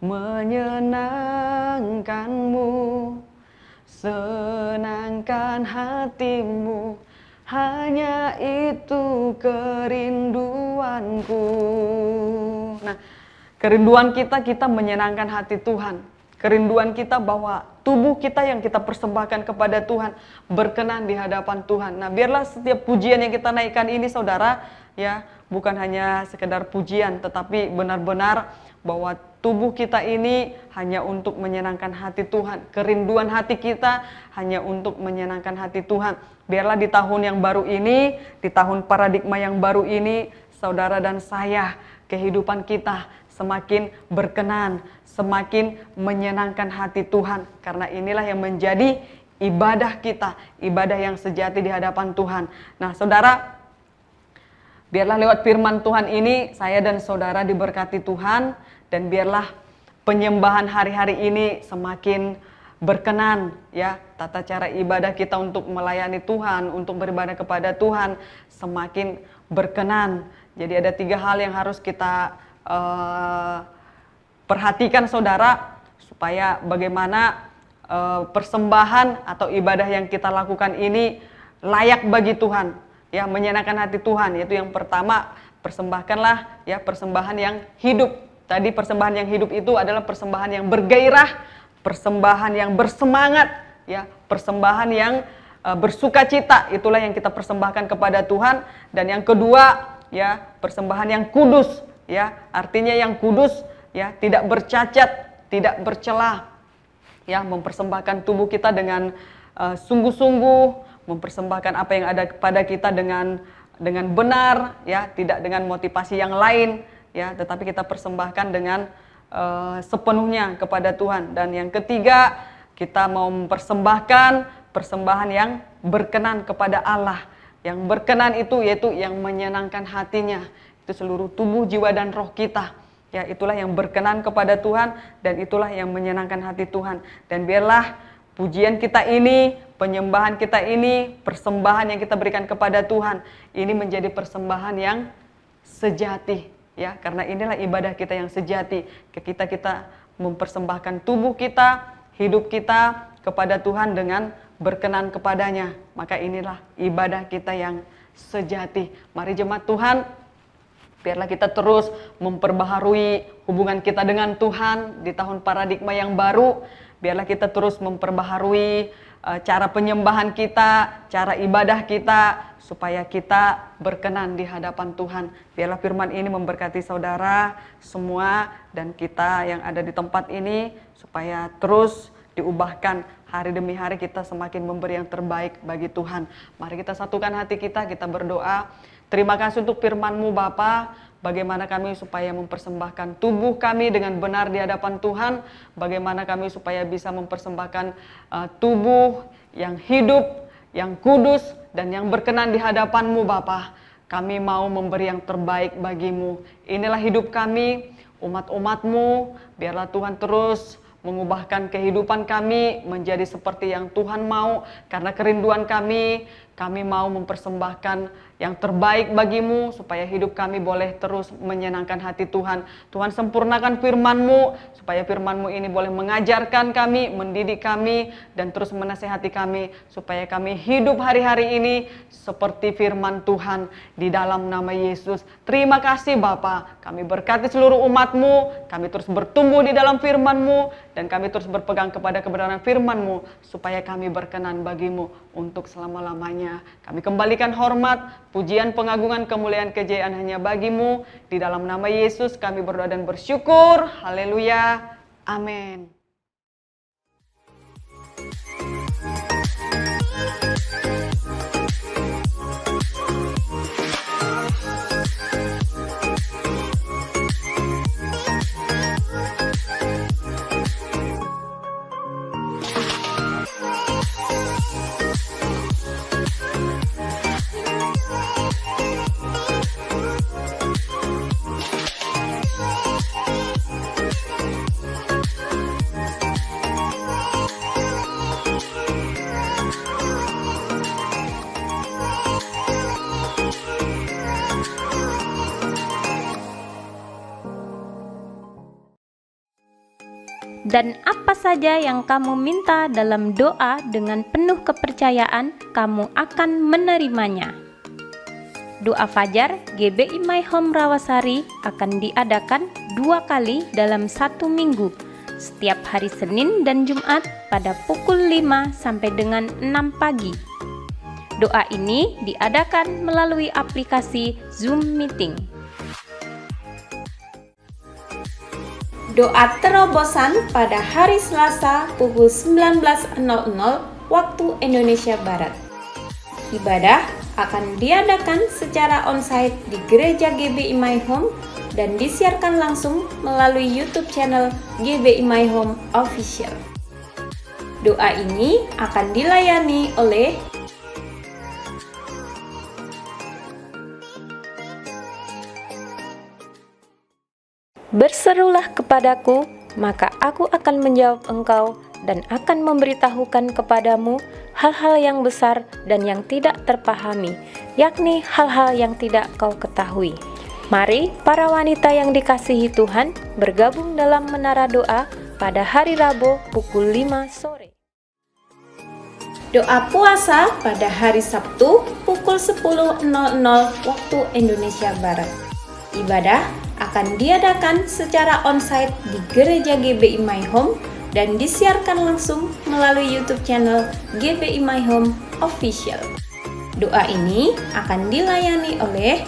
S4: menyenangkanmu, senangkanmu. menyenangkan hatimu, hanya itu kerinduanku. Nah, kerinduan kita menyenangkan hati Tuhan. Kerinduan kita bahwa tubuh kita yang kita persembahkan kepada Tuhan berkenan di hadapan Tuhan. Nah, biarlah setiap pujian yang kita naikkan ini saudara, ya, bukan hanya sekedar pujian, tetapi benar-benar bahwa tubuh kita ini hanya untuk menyenangkan hati Tuhan. Kerinduan hati kita hanya untuk menyenangkan hati Tuhan. Biarlah di tahun yang baru ini, di tahun paradigma yang baru ini, saudara dan saya, kehidupan kita semakin berkenan, semakin menyenangkan hati Tuhan. Karena inilah yang menjadi ibadah kita, ibadah yang sejati di hadapan Tuhan. Nah, saudara, biarlah lewat firman Tuhan ini, saya dan saudara diberkati Tuhan, dan biarlah penyembahan hari-hari ini semakin berkenan, ya, tata cara ibadah kita untuk melayani Tuhan, untuk beribadah kepada Tuhan semakin berkenan. Jadi ada 3 hal yang harus kita perhatikan saudara, supaya bagaimana persembahan atau ibadah yang kita lakukan ini layak bagi Tuhan, ya, menyenangkan hati Tuhan. Yaitu yang pertama, persembahkanlah, ya, persembahan yang hidup. Tadi persembahan yang hidup itu adalah persembahan yang bergairah, persembahan yang bersemangat, ya, persembahan yang bersukacita. Itulah yang kita persembahkan kepada Tuhan. Dan yang kedua, ya, persembahan yang kudus, ya, artinya yang kudus, ya, tidak bercacat, tidak bercela, ya, mempersembahkan tubuh kita dengan sungguh-sungguh, mempersembahkan apa yang ada kepada kita dengan benar, ya, tidak dengan motivasi yang lain, ya, tetapi kita persembahkan dengan sepenuhnya kepada Tuhan. Dan yang ketiga, kita mau mempersembahkan persembahan yang berkenan kepada Allah. Yang berkenan itu yaitu yang menyenangkan hatinya, itu seluruh tubuh, jiwa, dan roh kita. Ya, itulah yang berkenan kepada Tuhan, dan itulah yang menyenangkan hati Tuhan. Dan biarlah pujian kita ini, penyembahan kita ini, persembahan yang kita berikan kepada Tuhan, ini menjadi persembahan yang sejati, ya, karena inilah ibadah kita yang sejati. Kita mempersembahkan tubuh kita, hidup kita kepada Tuhan dengan berkenan kepadanya. Maka inilah ibadah kita yang sejati. Mari jemaat Tuhan, biarlah kita terus memperbaharui hubungan kita dengan Tuhan di tahun paradigma yang baru. Biarlah kita terus memperbaharui cara penyembahan kita, cara ibadah kita, supaya kita berkenan di hadapan Tuhan. Biarlah firman ini memberkati saudara semua dan kita yang ada di tempat ini, supaya terus diubahkan hari demi hari, kita semakin memberi yang terbaik bagi Tuhan. Mari kita satukan hati kita berdoa. Terima kasih untuk firman-Mu Bapa, bagaimana kami supaya mempersembahkan tubuh kami dengan benar di hadapan Tuhan, bagaimana kami supaya bisa mempersembahkan tubuh yang hidup, yang kudus, dan yang berkenan di hadapan-Mu Bapa. Kami mau memberi yang terbaik bagi-Mu. Inilah hidup kami, umat-umat-Mu, biarlah Tuhan terus mengubahkan kehidupan kami menjadi seperti yang Tuhan mau, karena kerinduan kami mau mempersembahkan yang terbaik bagi-Mu, supaya hidup kami boleh terus menyenangkan hati Tuhan. Tuhan, sempurnakan firman-Mu, supaya firman-Mu ini boleh mengajarkan kami, mendidik kami, dan terus menasihati kami, supaya kami hidup hari-hari ini seperti firman Tuhan, di dalam nama Yesus. Terima kasih Bapa, kami berkati seluruh umat-Mu, kami terus bertumbuh di dalam firman-Mu, dan kami terus berpegang kepada kebenaran firman-Mu, supaya kami berkenan bagi-Mu untuk selama-lamanya. Kami kembalikan hormat, pujian, pengagungan, kemuliaan, kejayaan hanya bagi-Mu. Di dalam nama Yesus kami berdoa dan bersyukur. Haleluya. Amin.
S5: Dan apa saja yang kamu minta dalam doa dengan penuh kepercayaan, kamu akan menerimanya. Doa Fajar GBI My Home Rawasari akan diadakan 2 kali dalam 1 minggu, setiap hari Senin dan Jumat pada pukul 5 sampai dengan 6 pagi. Doa ini diadakan melalui aplikasi Zoom Meeting. Doa terobosan pada hari Selasa pukul 19.00 waktu Indonesia Barat. Ibadah akan diadakan secara onsite di Gereja GBI My Home dan disiarkan langsung melalui YouTube channel GBI My Home Official. Doa ini akan dilayani oleh Berserulah kepadaku, maka aku akan menjawab engkau dan akan memberitahukan kepadamu hal-hal yang besar dan yang tidak terpahami, yakni hal-hal yang tidak kau ketahui. Mari para wanita yang dikasihi Tuhan bergabung dalam menara doa pada hari Rabu pukul 5 sore. Doa puasa pada hari Sabtu pukul 10.00 waktu Indonesia Barat. Ibadah akan diadakan secara onsite di Gereja GBI My Home dan disiarkan langsung melalui YouTube channel GBI My Home Official. Doa ini akan dilayani oleh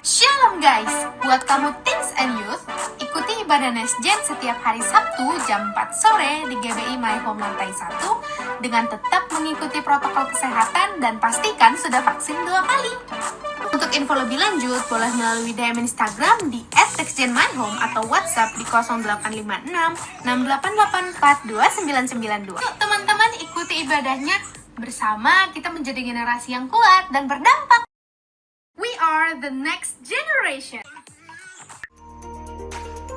S6: Shalom guys, buat kamu teens and youth, ikuti ibadah Nesjen setiap hari Sabtu jam 4 sore di GBI My Home lantai 1 dengan tetap mengikuti protokol kesehatan dan pastikan sudah vaksin 2 kali. Untuk info lebih lanjut, boleh melalui DM Instagram di @textgenmyhome atau WhatsApp di 0856 6884 2992. Yuk teman-teman, ikuti ibadahnya bersama, kita menjadi generasi yang kuat dan berdampak. We are the next generation.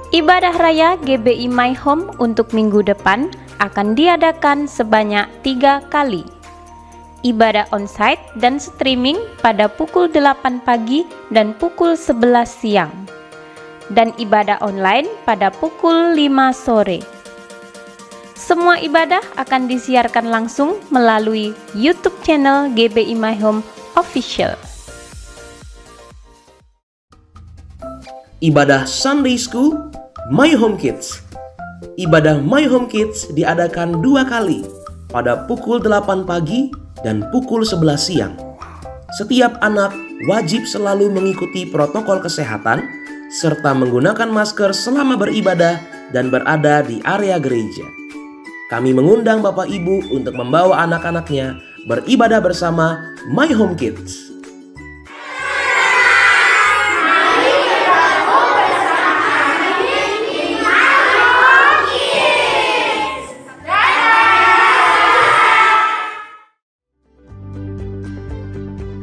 S5: Ibadah Raya GBI My Home untuk minggu depan akan diadakan sebanyak 3 kali. Ibadah onsite dan streaming pada pukul 8 pagi dan pukul 11 siang. Dan ibadah online pada pukul 5 sore. Semua ibadah akan disiarkan langsung melalui YouTube channel GBI My Home Official.
S7: Ibadah Sunday School My Home Kids. Ibadah My Home Kids diadakan 2 kali pada pukul 8 pagi dan pukul 11 siang. Setiap anak wajib selalu mengikuti protokol kesehatan serta menggunakan masker selama beribadah dan berada di area gereja. Kami mengundang Bapak Ibu untuk membawa anak-anaknya beribadah bersama My Home Kids.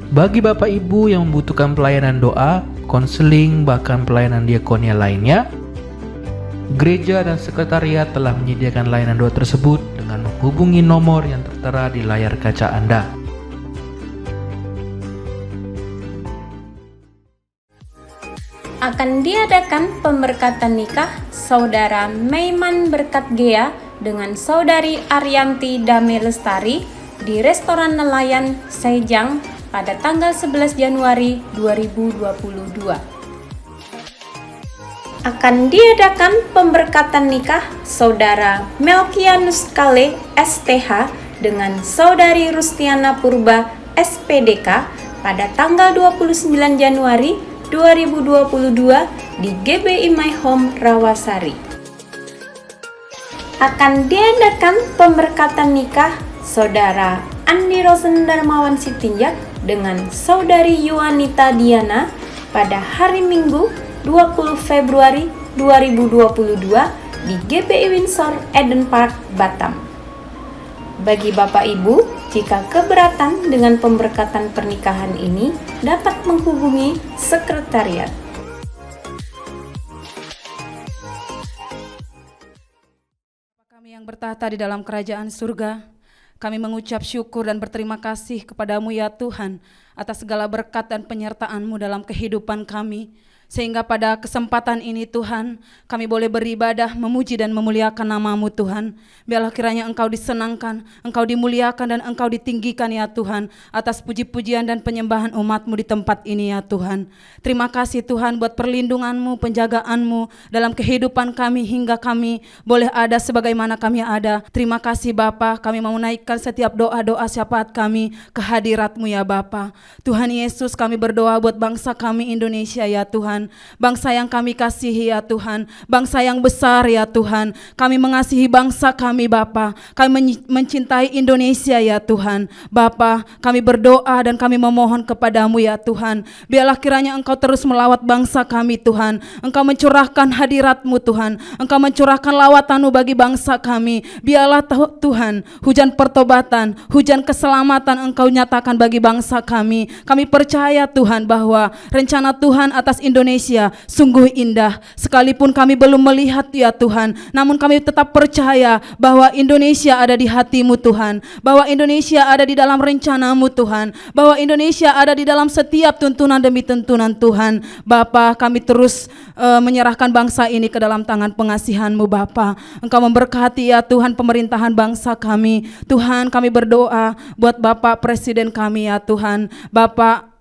S8: Bagi Bapak Ibu yang membutuhkan pelayanan doa, konseling, bahkan pelayanan diakonia lainnya, gereja dan sekretariat telah menyediakan layanan doa tersebut dengan menghubungi nomor yang tertera di layar kaca Anda.
S5: Akan diadakan pemberkatan nikah Saudara Maiman Berkat Gea dengan Saudari Arianti Dame Lestari di Restoran Nelayan Sejang pada tanggal 11 Januari 2022. Akan diadakan pemberkatan nikah Saudara Melkianus Kale STH dengan Saudari Rustiana Purba SPDK pada tanggal 29 Januari 2022 di GBI My Home Rawasari. Akan diadakan pemberkatan nikah Saudara Andi Rosen Darmawan Sitinjak dengan Saudari Yuanita Diana pada hari Minggu 20 Februari 2022 di GBI Windsor Eden Park, Batam. Bagi Bapak Ibu, jika keberatan dengan pemberkatan pernikahan ini, dapat menghubungi sekretariat.
S9: Kami yang bertahta di dalam kerajaan surga, Kami mengucap syukur dan berterima kasih kepadamu ya Tuhan atas segala berkat dan penyertaan-Mu dalam kehidupan kami. Sehingga pada kesempatan ini Tuhan, kami boleh beribadah, memuji dan memuliakan nama-Mu Tuhan. Biarlah kiranya Engkau disenangkan, Engkau dimuliakan dan Engkau ditinggikan ya Tuhan, atas puji-pujian dan penyembahan umat-Mu di tempat ini ya Tuhan. Terima kasih Tuhan buat perlindungan-Mu, penjagaan-Mu dalam kehidupan kami hingga kami boleh ada sebagaimana kami ada. Terima kasih Bapa, kami mau menaikkan setiap doa-doa syafaat kami ke hadirat-Mu ya Bapa. Tuhan Yesus, kami berdoa buat bangsa kami Indonesia ya Tuhan. Bangsa yang kami kasihi ya Tuhan, bangsa yang besar ya Tuhan. Kami mengasihi bangsa kami Bapa, kami mencintai Indonesia ya Tuhan. Bapa, kami berdoa dan kami memohon kepadamu ya Tuhan. Biarlah kiranya Engkau terus melawat bangsa kami Tuhan. Engkau mencurahkan hadirat-Mu Tuhan, Engkau mencurahkan lawatan-Mu bagi bangsa kami. Biarlah Tuhan, hujan pertobatan, hujan keselamatan Engkau nyatakan bagi bangsa kami. Kami percaya Tuhan bahwa rencana Tuhan atas Indonesia sungguh indah. Sekalipun kami belum melihat ya Tuhan, namun kami tetap percaya bahwa Indonesia ada di hati-Mu Tuhan, bahwa Indonesia ada di dalam rencana-Mu Tuhan, bahwa Indonesia ada di dalam setiap tuntunan demi tuntunan Tuhan. Bapa, kami terus menyerahkan bangsa ini ke dalam tangan pengasihan-Mu Bapa. Engkau memberkati ya Tuhan pemerintahan bangsa kami. Tuhan, kami berdoa buat Bapak Presiden kami ya Tuhan, Bapak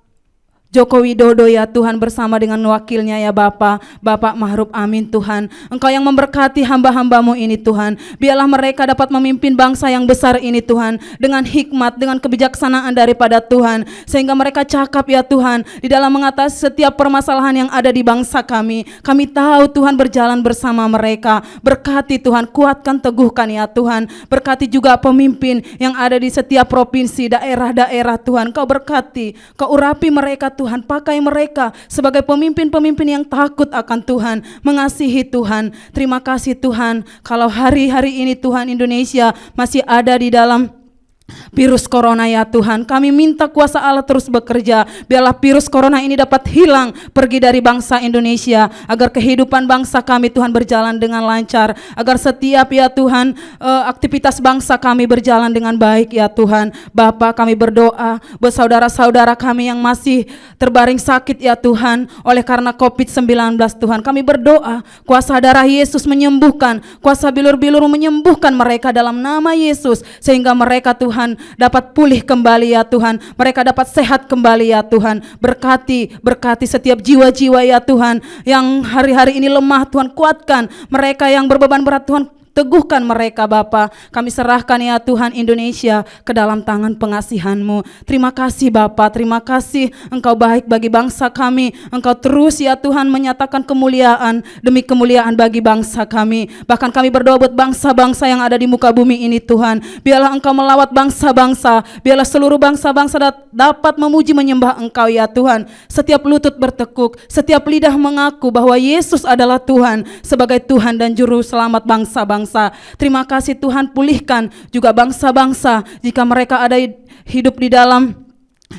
S9: Joko Widodo ya Tuhan bersama dengan wakilnya ya Bapak Ma'ruf Amin Tuhan. Engkau yang memberkati hamba-hamba-Mu ini Tuhan. Biarlah mereka dapat memimpin bangsa yang besar ini Tuhan dengan hikmat, dengan kebijaksanaan daripada Tuhan. Sehingga mereka cakap ya Tuhan di dalam mengatasi setiap permasalahan yang ada di bangsa kami. Kami tahu Tuhan berjalan bersama mereka. Berkati Tuhan, kuatkan, teguhkan ya Tuhan. Berkati juga pemimpin yang ada di setiap provinsi, daerah-daerah Tuhan. Kau berkati, Kau urapi mereka Tuhan, pakai mereka sebagai pemimpin-pemimpin yang takut akan Tuhan, mengasihi Tuhan. Terima kasih Tuhan, kalau hari-hari ini Tuhan Indonesia masih ada di dalam virus corona ya Tuhan. Kami minta kuasa Allah terus bekerja. Biarlah virus corona ini dapat hilang, pergi dari bangsa Indonesia, agar kehidupan bangsa kami Tuhan berjalan dengan lancar, agar setiap ya Tuhan aktivitas bangsa kami berjalan dengan baik ya Tuhan. Bapa, kami berdoa buat saudara-saudara kami yang masih terbaring sakit ya Tuhan oleh karena COVID-19 Tuhan. Kami berdoa kuasa darah Yesus menyembuhkan, kuasa bilur-bilur menyembuhkan mereka dalam nama Yesus, sehingga mereka Tuhan dapat pulih kembali ya Tuhan. Mereka dapat sehat kembali ya Tuhan. Berkati setiap jiwa-jiwa ya Tuhan yang hari-hari ini lemah Tuhan, kuatkan. Mereka yang berbeban berat Tuhan, teguhkan mereka Bapa. Kami serahkan ya Tuhan Indonesia ke dalam tangan pengasihan-Mu. Terima kasih Bapa, terima kasih Engkau baik bagi bangsa kami. Engkau terus ya Tuhan menyatakan kemuliaan demi kemuliaan bagi bangsa kami. Bahkan kami berdoa buat bangsa-bangsa yang ada di muka bumi ini Tuhan. Biarlah Engkau melawat bangsa-bangsa, biarlah seluruh bangsa-bangsa dapat memuji menyembah Engkau ya Tuhan. Setiap lutut bertekuk, setiap lidah mengaku bahwa Yesus adalah Tuhan sebagai Tuhan dan Juru Selamat bangsa-bangsa. Terima kasih Tuhan, pulihkan juga bangsa-bangsa jika mereka ada hidup di dalam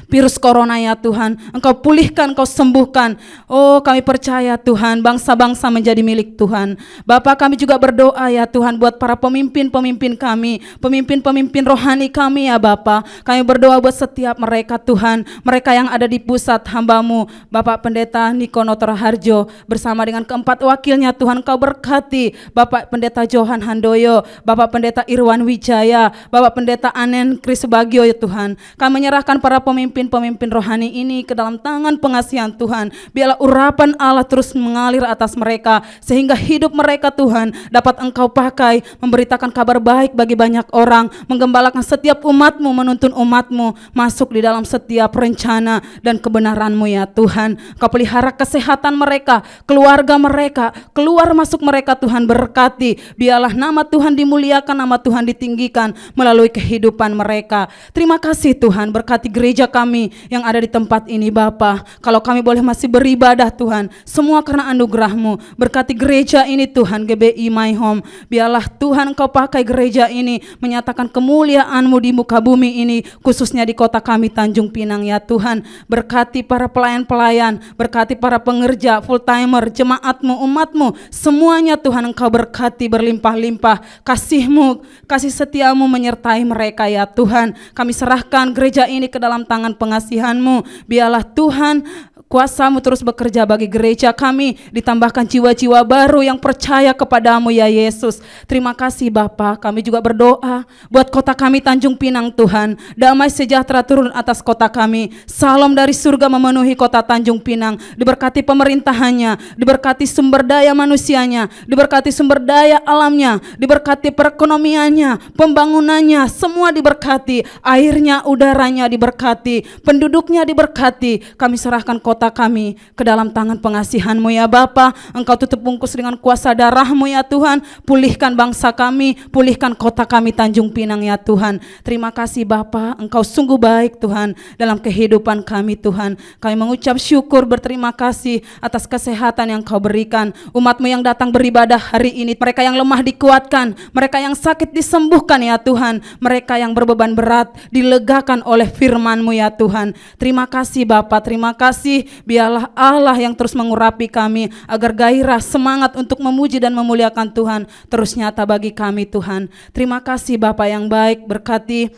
S9: virus corona ya Tuhan. Engkau pulihkan, Engkau sembuhkan. Oh, kami percaya Tuhan, bangsa-bangsa menjadi milik Tuhan. Bapa, kami juga berdoa ya Tuhan buat para pemimpin-pemimpin kami, pemimpin-pemimpin rohani kami ya Bapa. Kami berdoa buat setiap mereka Tuhan, mereka yang ada di pusat hamba-Mu, Bapak Pendeta Nikono Harjo bersama dengan keempat wakilnya Tuhan. Kau berkati Bapak Pendeta Johan Handoyo, Bapak Pendeta Irwan Wijaya, Bapak Pendeta Anen Krisubagio ya Tuhan. Kami menyerahkan para pemimpin-pemimpin rohani ini ke dalam tangan pengasihan Tuhan. Biarlah urapan Allah terus mengalir atas mereka, sehingga hidup mereka Tuhan dapat Engkau pakai memberitakan kabar baik bagi banyak orang, menggembalakan setiap umat-Mu, menuntun umat-Mu masuk di dalam setiap rencana dan kebenaran-Mu ya Tuhan. Kau pelihara kesehatan mereka, keluarga mereka, keluar masuk mereka Tuhan, berkati. Biarlah nama Tuhan dimuliakan, nama Tuhan ditinggikan melalui kehidupan mereka. Terima kasih Tuhan, berkati gereja kami yang ada di tempat ini Bapa. Kalau kami boleh masih beribadah Tuhan, semua karena anugerah-Mu. Berkati gereja ini Tuhan, GBI My Home. Biarlah Tuhan Engkau pakai gereja ini menyatakan kemuliaan-Mu di muka bumi ini, khususnya di kota kami Tanjung Pinang ya Tuhan. Berkati para pelayan-pelayan, berkati para pengerja, full-timer, jemaat-Mu, umat-Mu, semuanya Tuhan Engkau berkati berlimpah-limpah. Kasih-Mu, kasih setia-Mu menyertai mereka ya Tuhan. Kami serahkan gereja ini ke dalam tangan pengasihan-Mu. Biarlah Tuhan kuasa-Mu terus bekerja bagi gereja kami, ditambahkan jiwa-jiwa baru yang percaya kepadamu ya Yesus. Terima kasih Bapa. Kami juga berdoa buat kota kami Tanjung Pinang Tuhan. Damai sejahtera turun atas kota kami. Salam dari surga memenuhi kota Tanjung Pinang. Diberkati pemerintahannya, diberkati sumber daya manusianya, diberkati sumber daya alamnya, diberkati perekonomiannya, pembangunannya, semua diberkati. Airnya, udaranya diberkati, penduduknya diberkati. Kami serahkan kota kami ke dalam tangan pengasihan-Mu ya Bapa. Engkau tutup bungkus dengan kuasa darah-Mu ya Tuhan. Pulihkan bangsa kami, pulihkan kota kami Tanjung Pinang ya Tuhan. Terima kasih Bapa, Engkau sungguh baik Tuhan dalam kehidupan kami Tuhan. Kami mengucap syukur, berterima kasih atas kesehatan yang Kau berikan. Umat-Mu yang datang beribadah hari ini, mereka yang lemah dikuatkan, mereka yang sakit disembuhkan ya Tuhan, mereka yang berbeban berat dilegakan oleh firman-Mu ya Tuhan. Terima kasih Bapa, terima kasih. Biarlah Allah yang terus mengurapi kami agar gairah semangat untuk memuji dan memuliakan Tuhan terus nyata bagi kami Tuhan. Terima kasih Bapa yang baik, berkati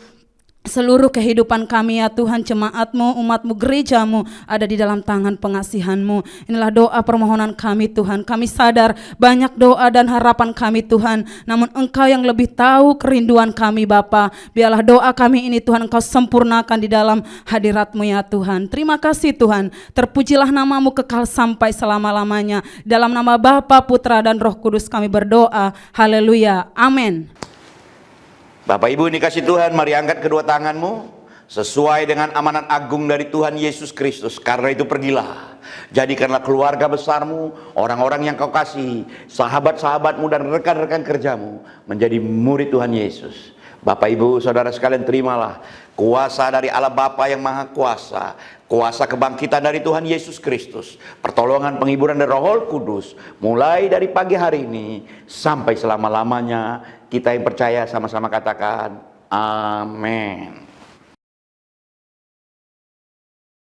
S9: seluruh kehidupan kami ya Tuhan. Jemaat-Mu, umat-Mu, gereja-Mu ada di dalam tangan pengasihan-Mu. Inilah doa permohonan kami Tuhan. Kami sadar banyak doa dan harapan kami Tuhan, namun Engkau yang lebih tahu kerinduan kami Bapa. Biarlah doa kami ini Tuhan Engkau sempurnakan di dalam hadirat-Mu ya Tuhan. Terima kasih Tuhan. Terpujilah nama-Mu kekal sampai selama-lamanya. Dalam nama Bapa, Putra dan Roh Kudus kami berdoa. Haleluya. Amin.
S10: Bapak Ibu dikasih Tuhan, mari angkat kedua tanganmu sesuai dengan amanat agung dari Tuhan Yesus Kristus. Karena itu pergilah, jadikanlah keluarga besarmu, orang-orang yang Kau kasih, sahabat-sahabatmu dan rekan-rekan kerjamu menjadi murid Tuhan Yesus. Bapak Ibu Saudara sekalian, terimalah kuasa dari Allah Bapa yang Maha Kuasa, kuasa kebangkitan dari Tuhan Yesus Kristus, pertolongan, penghiburan dari Roh Kudus, mulai dari pagi hari ini sampai selama-lamanya. Kita yang percaya sama-sama katakan amin.